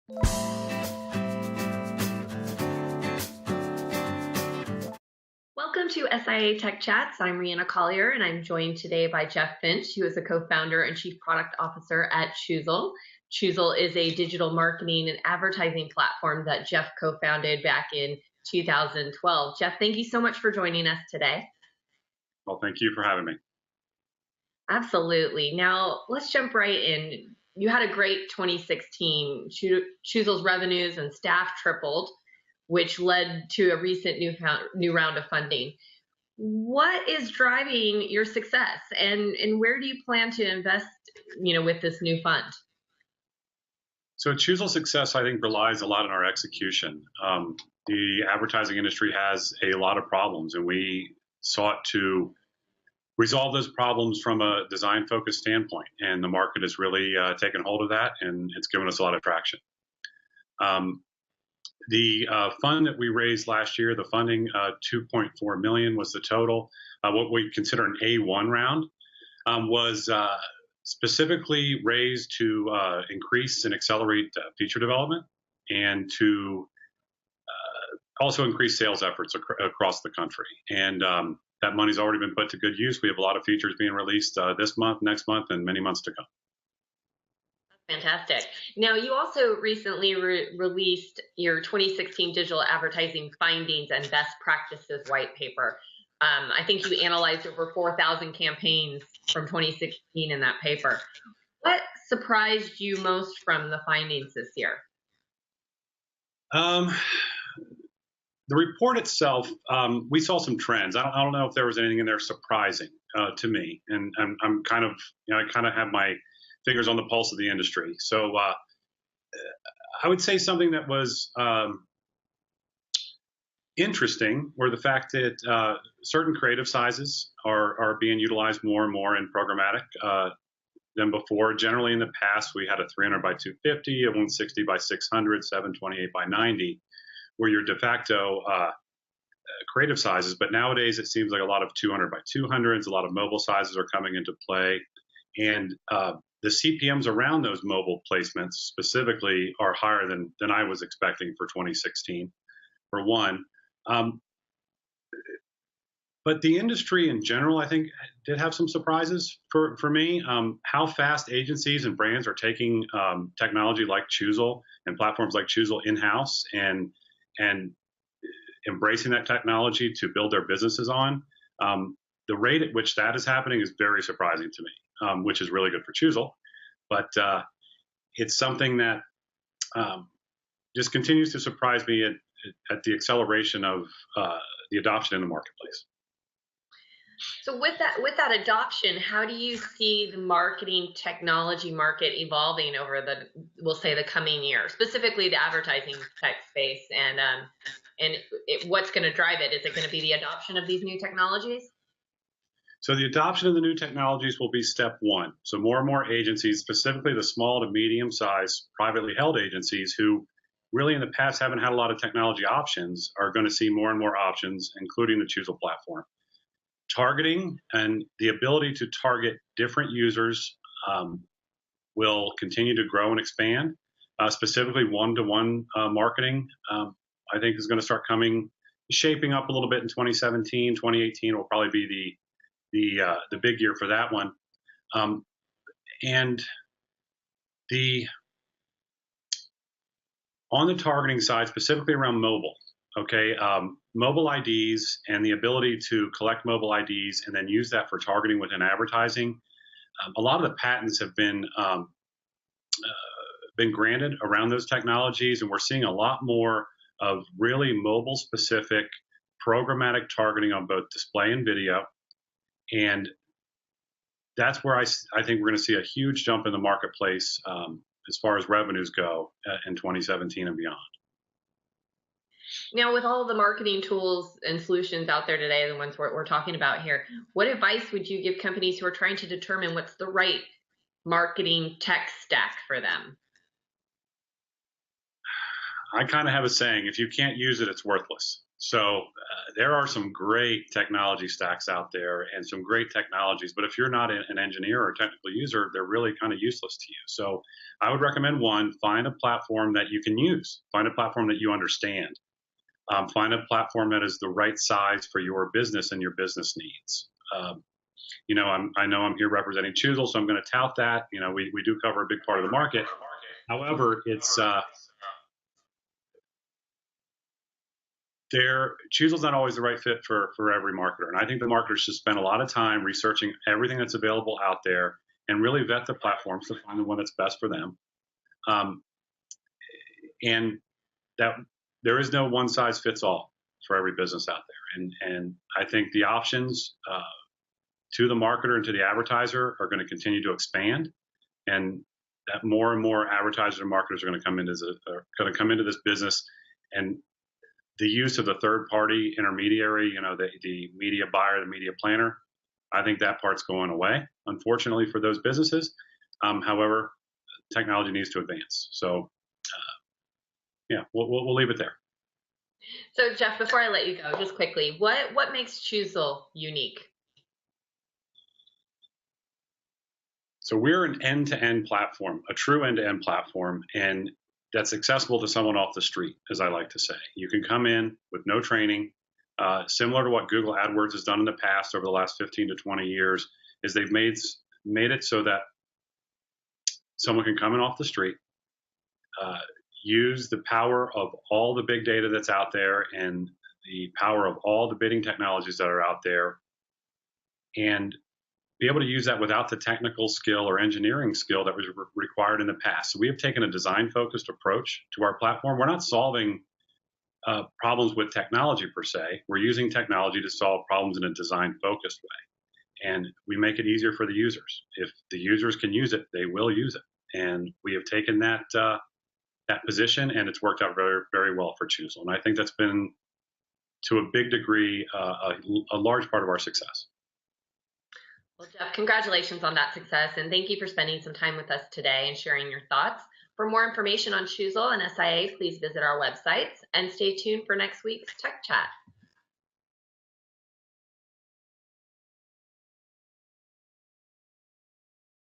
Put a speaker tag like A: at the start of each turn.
A: Welcome to SIIA Tech Chats. I'm Rihanna Collier, and I'm joined today by Jeff Finch, who is a co-founder and chief product officer at Choozle. Choozle is a digital marketing and advertising platform that Jeff co-founded back in 2012. Jeff, thank you so much for joining us today.
B: Well, thank you for having me.
A: Absolutely. Now, let's jump right in. You had a great 2016. Choozle's revenues and staff tripled, which led to a recent new round of funding. What is driving your success, and where do you plan to invest, with this new fund?
B: So Choozle's success, I think, relies a lot on our execution. The advertising industry has a lot of problems, and we sought to resolve those problems from a design-focused standpoint. And the market has really taken hold of that, and it's given us a lot of traction. The fund that we raised last year, the funding, $2.4 million was the total. What we consider an A1 round was specifically raised to increase and accelerate feature development and to also increase sales efforts across the country. And that money's already been put to good use. We have a lot of features being released this month, next month, and many months to come.
A: Fantastic. Now, you also recently released your 2016 digital advertising findings and best practices white paper. I think you analyzed over 4,000 campaigns from 2016 in that paper. What surprised you most from the findings this year?
B: The report itself, we saw some trends. I don't know if there was anything in there surprising to me, and I'm kind of, I kind of have my fingers on the pulse of the industry. So I would say something that was interesting were the fact that certain creative sizes are being utilized more and more in programmatic than before. Generally in the past, we had a 300 by 250, a 160 by 600, 728 by 90, where your de facto creative sizes. But nowadays, it seems like a lot of 200 by 200s, a lot of mobile sizes are coming into play. And the CPMs around those mobile placements specifically are higher than I was expecting for 2016, for one. But the industry in general, I think, did have some surprises for me. How fast agencies and brands are taking technology like Choozle and platforms like Choozle in-house and embracing that technology to build their businesses on. The rate at which that is happening is very surprising to me, which is really good for Choozle. But it's something that just continues to surprise me at the acceleration of the adoption in the marketplace.
A: So with that adoption, how do you see the marketing technology market evolving over we'll say the coming year, specifically the advertising tech space, and what's going to drive it? Is it going to be the adoption of these new technologies?
B: So the adoption of the new technologies will be step one. So more and more agencies, specifically the small to medium-sized privately held agencies who really in the past haven't had a lot of technology options, are going to see more and more options, including the Choozle platform. Targeting and the ability to target different users will continue to grow and expand. Specifically, one-to-one marketing, I think, is going to start shaping up a little bit in 2017. 2018 will probably be the big year for that one. And on the targeting side, specifically around mobile, okay, mobile IDs and the ability to collect mobile IDs and then use that for targeting within advertising. A lot of the patents have been granted around those technologies, and we're seeing a lot more of really mobile-specific programmatic targeting on both display and video. And that's where I think we're going to see a huge jump in the marketplace as far as revenues go in 2017 and beyond.
A: Now, with all of the marketing tools and solutions out there today, the ones we're talking about here, what advice would you give companies who are trying to determine what's the right marketing tech stack for them?
B: I kind of have a saying, if you can't use it, it's worthless. So there are some great technology stacks out there and some great technologies, but if you're not an engineer or a technical user, they're really kind of useless to you. So I would recommend one, find a platform that you can use, find a platform that you understand, find a platform that is the right size for your business and your business needs. I know I'm here representing Choozle, so I'm going to tout that. We do cover a big part of the market. However, Choozle's not always the right fit for every marketer. And I think the marketers should spend a lot of time researching everything that's available out there and really vet the platforms to find the one that's best for them. And that there is no one size fits all for every business out there. And I think the options to the marketer and to the advertiser are going to continue to expand, and that more and more advertisers and marketers are going to come into this business, and the use of the third-party intermediary, the media buyer, the media planner, I think that part's going away, unfortunately, for those businesses. However, technology needs to advance. So, we'll leave it there.
A: So, Jeff, before I let you go, just quickly, what makes Choozle unique?
B: So we're an end-to-end platform, a true end-to-end platform, and that's accessible to someone off the street, as I like to say. You can come in with no training, similar to what Google AdWords has done in the past over the last 15 to 20 years, is they've made it so that someone can come in off the street, use the power of all the big data that's out there and the power of all the bidding technologies that are out there, and be able to use that without the technical skill or engineering skill that was required in the past. So we have taken a design-focused approach to our platform. We're not solving problems with technology per se. We're using technology to solve problems in a design-focused way. And we make it easier for the users. If the users can use it, they will use it. And we have taken that position, and it's worked out very, very well for Choozle. And I think that's been, to a big degree, a large part of our success.
A: Well, Jeff, congratulations on that success, and thank you for spending some time with us today and sharing your thoughts. For more information on Choozle and SIIA, please visit our websites and stay tuned for next week's Tech Chat.